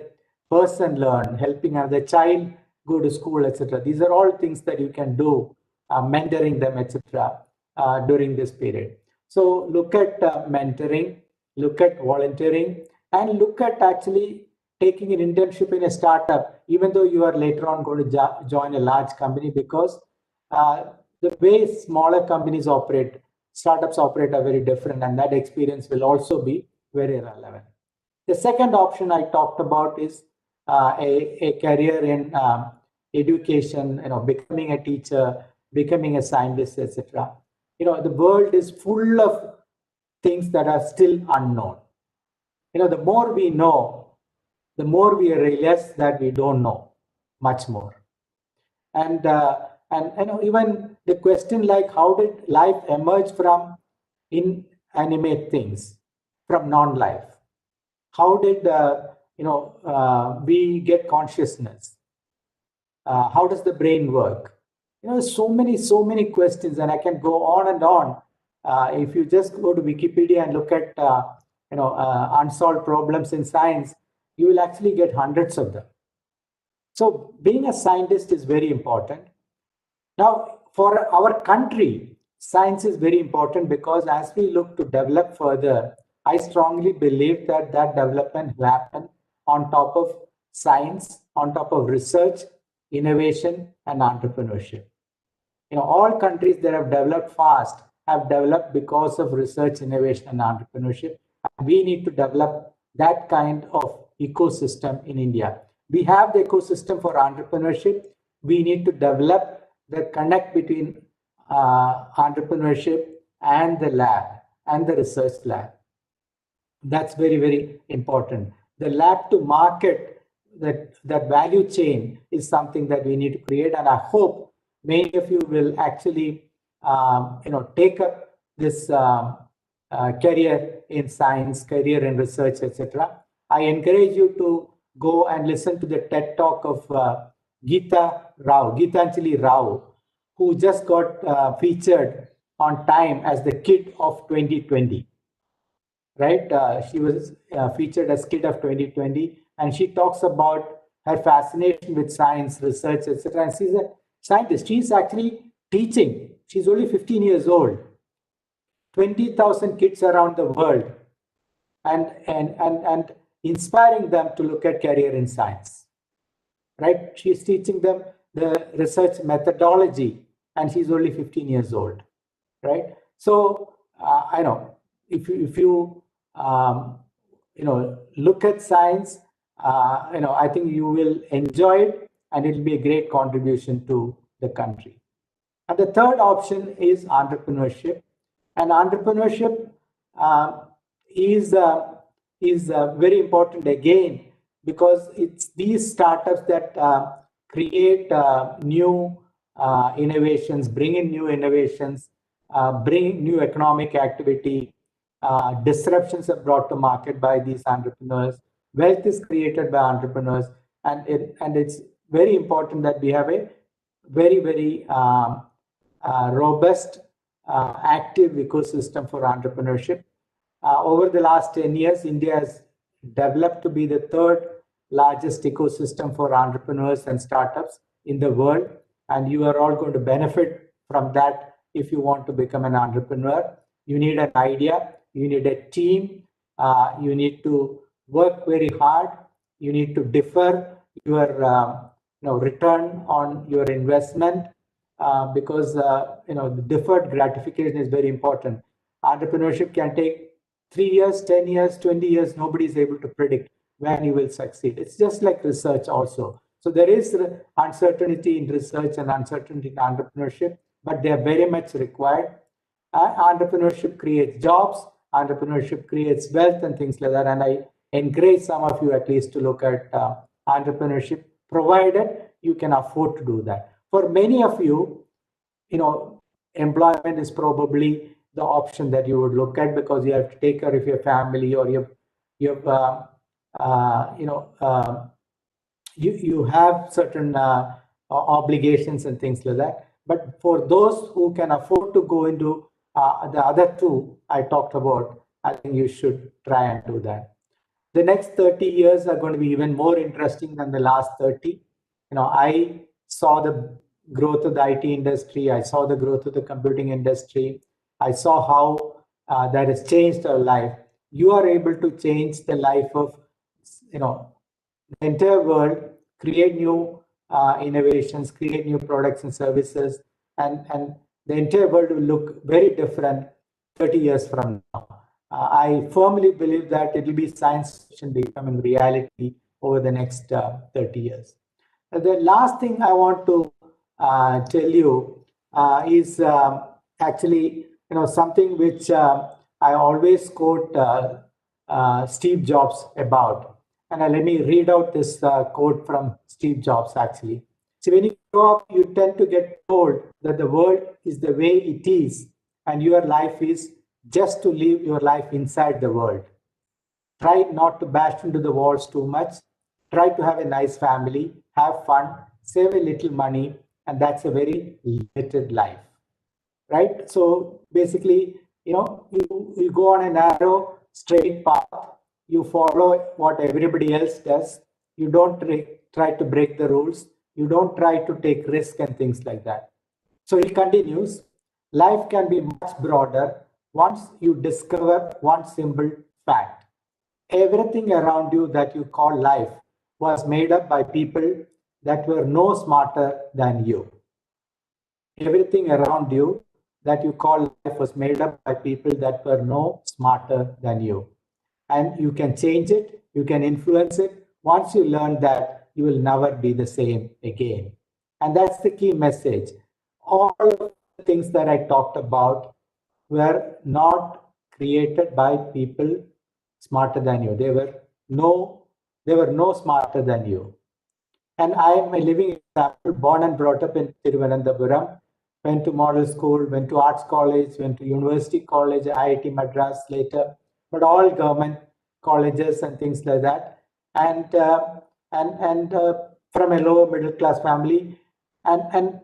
person learn, helping another child go to school, etc. These are all things that you can do, mentoring them, etc. During this period. So look at mentoring, look at volunteering, and look at actually taking an internship in a startup, even though you are later on going to join a large company, because the way smaller companies operate, startups operate are very different, and that experience will also be very relevant. The second option I talked about is a career in education, becoming a teacher, becoming a scientist, etc. The world is full of things that are still unknown. The more we know, the more we realize that we don't know much more. And even the question like, how did life emerge from inanimate things, from non-life? How did we get consciousness? How does the brain work? So many questions, and I can go on and on. If you just go to Wikipedia and look at unsolved problems in science, you will actually get hundreds of them. So being a scientist is very important. Now, for our country, science is very important because as we look to develop further, I strongly believe that development will happen on top of science, on top of research, innovation, and entrepreneurship. All countries that have developed fast have developed because of research, innovation, and entrepreneurship. We need to develop that kind of ecosystem in India. We have the ecosystem for entrepreneurship. We need to develop the connect between entrepreneurship and the lab and the research lab. That's very, very important. The lab to market, that value chain is something that we need to create. And I hope many of you will actually take up this career in science, career in research, etc. I encourage you to go and listen to the TED talk of Geetanjali Rao, who just got featured on Time as the Kid of 2020. Right? She was featured as Kid of 2020, and she talks about her fascination with science, research, etc. And she's a scientist. She's actually teaching. She's only 15 years old. 20,000 kids around the world, and inspiring them to look at career in science. Right? She's teaching them the research methodology, and she's only 15 years old. Right? So I know if you look at science, I think you will enjoy it, and it'll be a great contribution to the country. And the third option is entrepreneurship. And entrepreneurship is very important again, because it's these startups that create new innovations, bring in new innovations, bring new economic activity. Disruptions are brought to market by these entrepreneurs. Wealth is created by entrepreneurs, and it's very important that we have a very, very robust, active ecosystem for entrepreneurship. Over the last 10 years, India has developed to be the third largest ecosystem for entrepreneurs and startups in the world, and you are all going to benefit from that if you want to become an entrepreneur. You need an idea. You need a team. You need to work very hard. You need to defer your return on your investment because the deferred gratification is very important. Entrepreneurship can take 3 years, 10 years, 20 years. Nobody is able to predict when you will succeed. It's just like research also. So there is uncertainty in research and uncertainty in entrepreneurship, but they are very much required. Entrepreneurship creates jobs, entrepreneurship creates wealth and things like that. And I encourage some of you at least to look at entrepreneurship, provided you can afford to do that. For many of you, employment is probably the option that you would look at because you have to take care of your family, or you have certain obligations and things like that. But for those who can afford to go into the other two I talked about, I think you should try and do that. The next 30 years are going to be even more interesting than the last 30. I saw the growth of the IT industry. I saw the growth of the computing industry. I saw how that has changed our life. You are able to change the life of the entire world, create new innovations, create new products and services, and the entire world will look very different 30 years from now. I firmly believe that it will be science fiction becoming reality over the next 30 years. The last thing I want to tell you is actually something which I always quote Steve Jobs about. And let me read out this quote from Steve Jobs actually. See, when you grow up, you tend to get told that the world is the way it is, and your life is just to live your life inside the world. Try not to bash into the walls too much. Try to have a nice family, have fun, save a little money, and that's a very limited life, right? So basically, you go on a narrow, straight path. You follow what everybody else does. You don't try to break the rules. You don't try to take risk and things like that. So he continues, life can be much broader once you discover one simple fact. Everything around you that you call life was made up by people that were no smarter than you. Everything around you that you call life was made up by people that were no smarter than you. And you can change it, you can influence it. Once you learn that, you will never be the same again. And that's the key message. All of the things that I talked about were not created by people smarter than you. They were no smarter than you. And I am a living example, born and brought up in Thiruvananthapuram, went to model school, went to arts college, went to university college, IIT Madras later, but all government colleges and things like that. And from a lower middle class family, and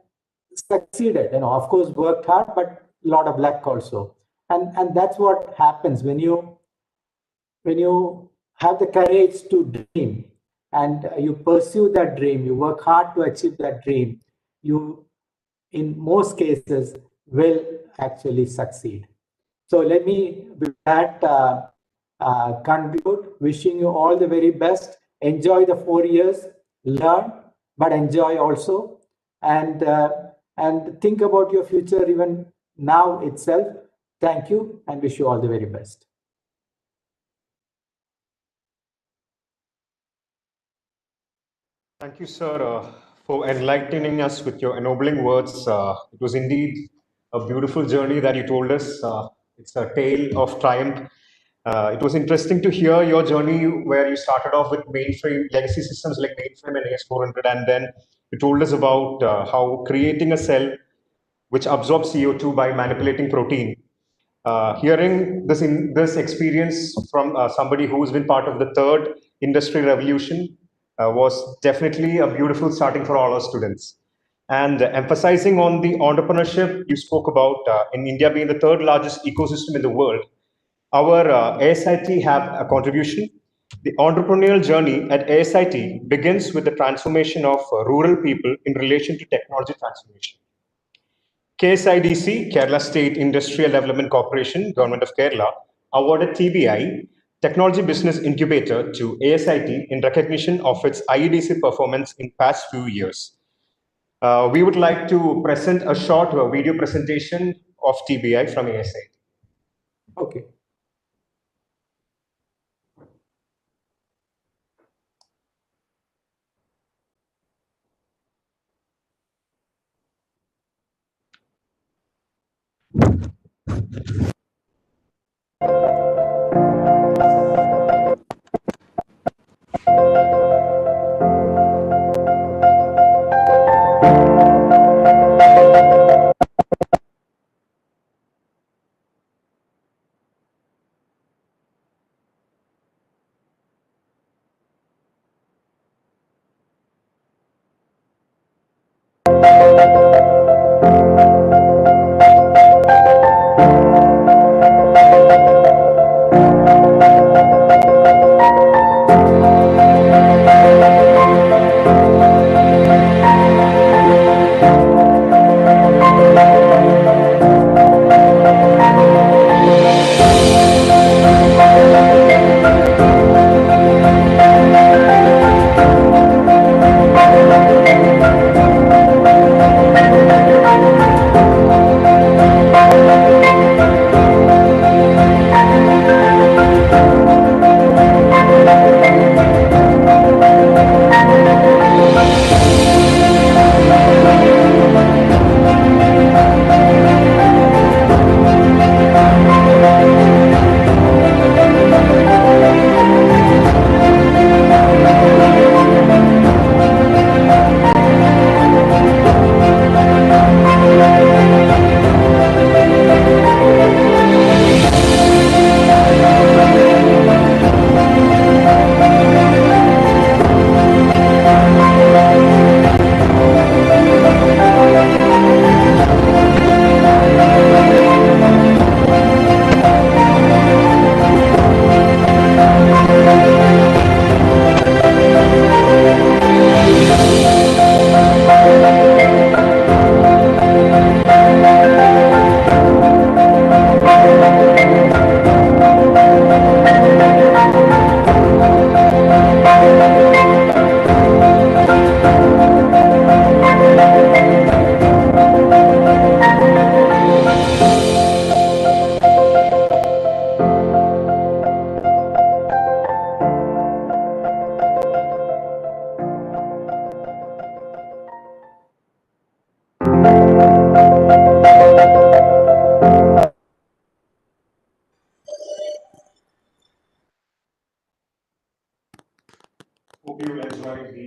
succeeded. Of course, worked hard, but a lot of luck also. And that's what happens when you have the courage to dream and you pursue that dream, you work hard to achieve that dream, you, in most cases, will actually succeed. So let me, with that, conclude. Wishing you all the very best. Enjoy the 4 years, learn, but enjoy also, and think about your future even now itself. Thank you, and wish you all the very best. Thank you, sir, for enlightening us with your ennobling words. It was indeed a beautiful journey that you told us. It's a tale of triumph. It was interesting to hear your journey where you started off with mainframe legacy systems like mainframe and AS400, and then you told us about how creating a cell which absorbs CO2 by manipulating protein. Hearing this experience from somebody who's been part of the third industry revolution was definitely a beautiful starting for all our students. And emphasizing on the entrepreneurship you spoke about, in India being the third largest ecosystem in the world, our ASIT have a contribution. The entrepreneurial journey at ASIT begins with the transformation of rural people in relation to technology transformation. KSIDC, Kerala State Industrial Development Corporation, Government of Kerala, awarded TBI, Technology Business Incubator, to ASIT in recognition of its IEDC performance in past few years. We would like to present a short video presentation of TBI from ASIT. Okay.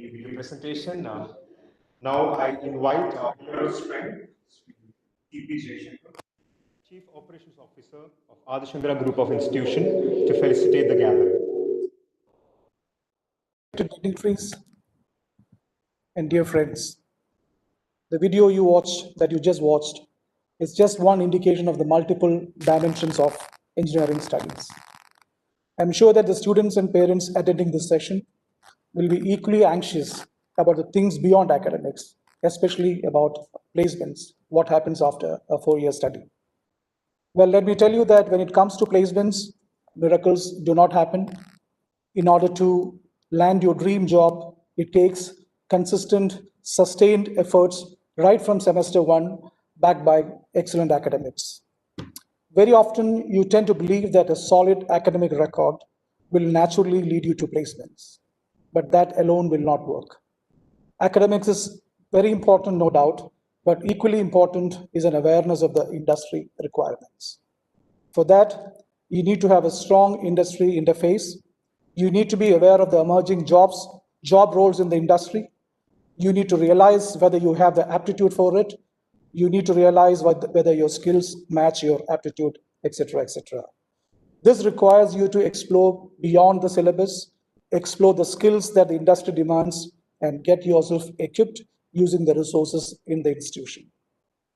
the video presentation. Now I invite our close friend, TP Shankara, Chief Operations Officer of ASIET Group of Institution, to felicitate the gathering. Dignitaries and dear friends, the video that you just watched is just one indication of the multiple dimensions of engineering studies. I'm sure that the students and parents attending this session will be equally anxious about the things beyond academics, especially about placements, what happens after a 4-year study. Well, let me tell you that when it comes to placements, miracles do not happen. In order to land your dream job, it takes consistent, sustained efforts right from semester 1, backed by excellent academics. Very often, you tend to believe that a solid academic record will naturally lead you to placements, but that alone will not work. Academics is very important, no doubt, but equally important is an awareness of the industry requirements. For that, you need to have a strong industry interface. You need to be aware of the emerging job roles in the industry. You need to realize whether you have the aptitude for it. You need to realize whether your skills match your aptitude, etc., etc. This requires you to explore beyond the syllabus, explore the skills that the industry demands, and get yourself equipped using the resources in the institution.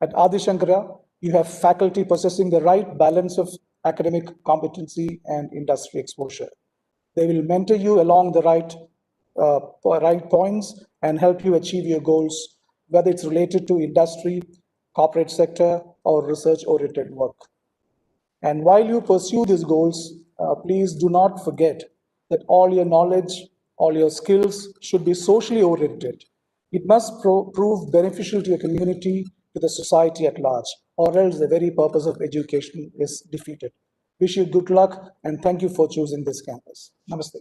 At Adi Shankara, you have faculty possessing the right balance of academic competency and industry exposure. They will mentor you along the right points and help you achieve your goals, whether it's related to industry, corporate sector, or research-oriented work. And while you pursue these goals, please do not forget that all your knowledge, all your skills should be socially oriented. It must prove beneficial to your community, to the society at large, or else the very purpose of education is defeated. Wish you good luck and thank you for choosing this campus. Namaste.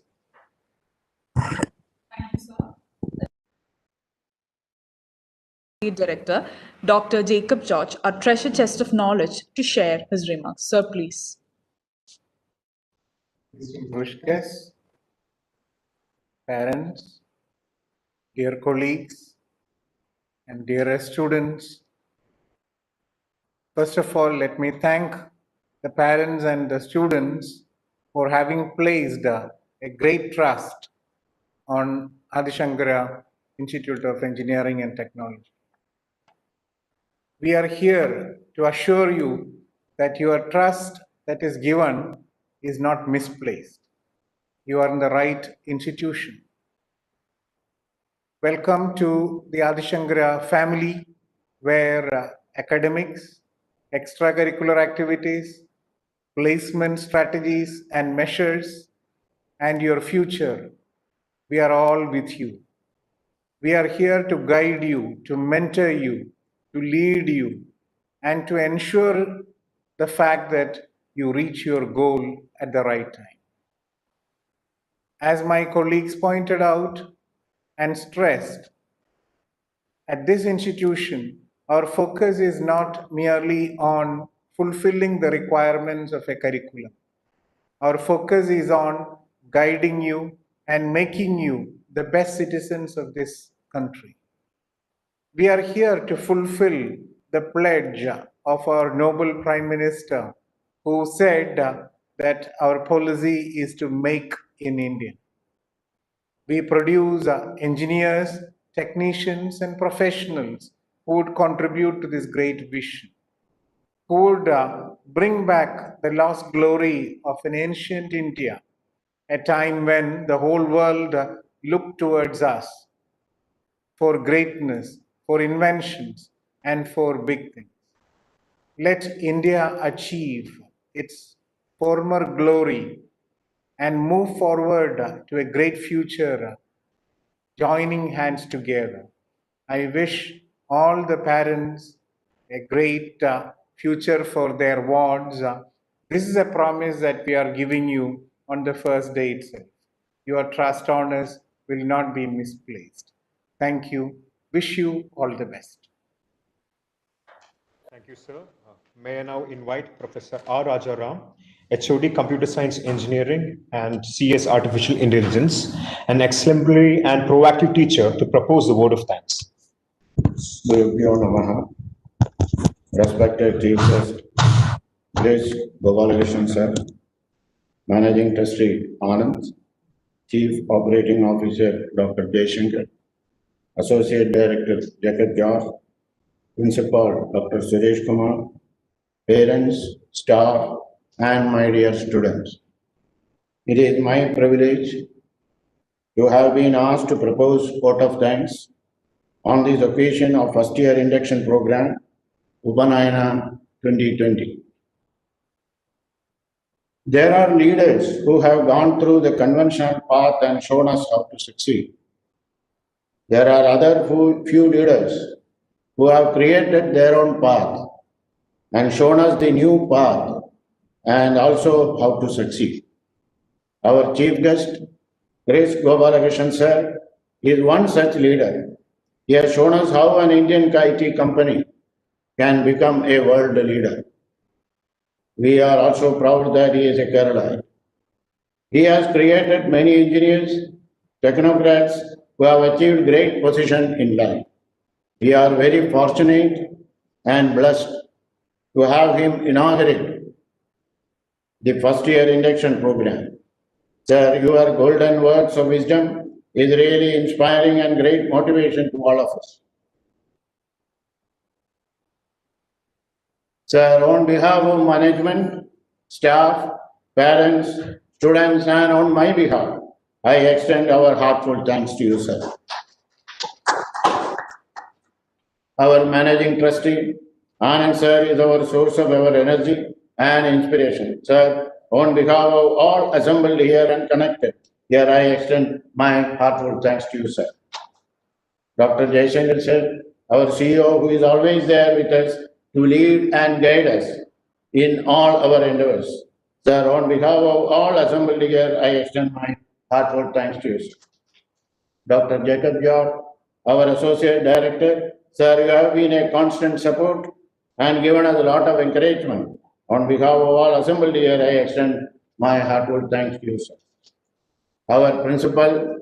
Thank you, sir. Director, Dr. Jacob George, our treasure chest of knowledge, to share his remarks. Sir, please. Distinguished guests, parents, dear colleagues, and dearest students, first of all, let me thank the parents and the students for having placed a great trust on Adi Shankara Institute of Engineering and Technology. We are here to assure you that your trust that is given is not misplaced. You are in the right institution. Welcome to the Adi Shankara family, where academics, extracurricular activities, placement strategies and measures, and your future, we are all with you. We are here to guide you, to mentor you, to lead you, and to ensure the fact that you reach your goal at the right time. As my colleagues pointed out and stressed, at this institution, our focus is not merely on fulfilling the requirements of a curriculum. Our focus is on guiding you and making you the best citizens of this country. We are here to fulfill the pledge of our noble Prime Minister, who said that our policy is to make in India. We produce engineers, technicians, and professionals who would contribute to this great vision, who would bring back the lost glory of an ancient India, a time when the whole world looked towards us for greatness, for inventions, and for big things. Let India achieve its former glory and move forward to a great future, joining hands together. I wish all the parents a great future for their wards. This is a promise that we are giving you on the first day itself. Your trust on us will not be misplaced. Thank you. Wish you all the best. Thank you, sir. May I now invite Professor R. Rajaram, HOD Computer Science Engineering and CS Artificial Intelligence, an exemplary and proactive teacher to propose the word of thanks. Gurubhyo Namaha. Respected Chief Guest, Chris Gopalakrishnan Sir, Managing Trustee Anand, Chief Operating Officer Dr. Shankara, Associate Director B.TECH.Batch, Principal Dr. Suresh Kumar, parents, staff, and my dear students. It is my privilege to have been asked to propose vote of thanks on this occasion of first year induction program, UPANAYANA 2020. There are leaders who have gone through the conventional path and shown us how to succeed. There are other few leaders who have created their own path and shown us the new path and also how to succeed. Our chief guest, Chris Gopalakrishnan Sir, is one such leader. He has shown us how an Indian IT company can become a world leader. We are also proud that he is a Kerala. He has created many engineers, technocrats who have achieved great position in life. We are very fortunate and blessed to have him inaugurate the first year induction program. Sir, your golden words of wisdom is really inspiring and great motivation to all of us. Sir, on behalf of management, staff, parents, students, and on my behalf, I extend our heartfelt thanks to you, sir. Our managing trustee, Anand sir, is our source of our energy and inspiration. Sir, on behalf of all assembled here and connected, here I extend my heartfelt thanks to you, sir. Dr. Shankara sir, our CEO, who is always there with us to lead and guide us in all our endeavors. Sir, on behalf of all assembled here, I extend my heartfelt thanks to you, sir. Dr. B.TECH.Batch, our Associate Director, sir, you have been a constant support and given us a lot of encouragement. On behalf of all assembled here, I extend my heartfelt thanks to you, sir. Our Principal,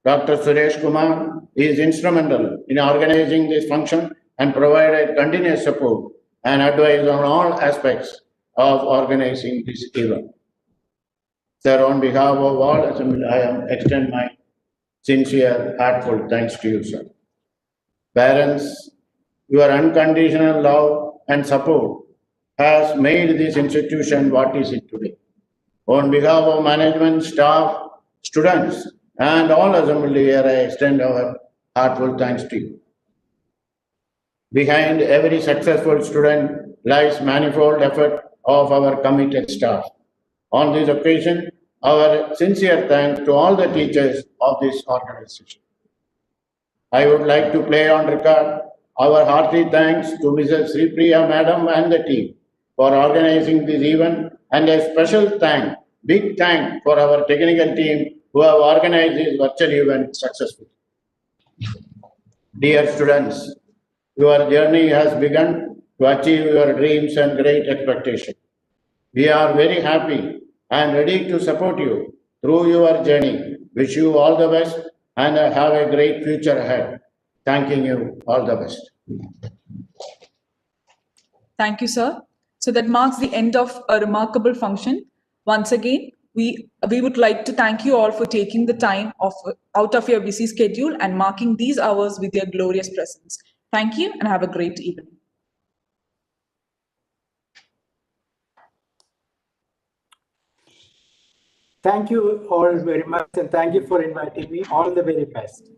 Dr. Suresh Kumar, is instrumental in organizing this function and provided continuous support and advice on all aspects of organizing this event. Sir, on behalf of all assembled, I extend my sincere, heartfelt thanks to you, sir. Parents, your unconditional love and support has made this institution what is it today. On behalf of management, staff, students, and all assembled here, I extend our heartfelt thanks to you. Behind every successful student lies manifold effort of our committed staff. On this occasion, our sincere thanks to all the teachers of this organization. I would like to play on record our hearty thanks to Mrs. Sri Priya Madam and the team for organizing this event, and a special thank, big thank for our technical team who have organized this virtual event successfully. Dear students, your journey has begun to achieve your dreams and great expectations. We are very happy and ready to support you through your journey. Wish you all the best and have a great future ahead. Thanking you, all the best. Thank you, sir. So that marks the end of a remarkable function. Once again, we would like to thank you all for taking the time out of your busy schedule and marking these hours with your glorious presence. Thank you and have a great evening. Thank you all very much, and thank you for inviting me. All the very best.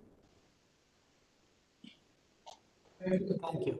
Thank you.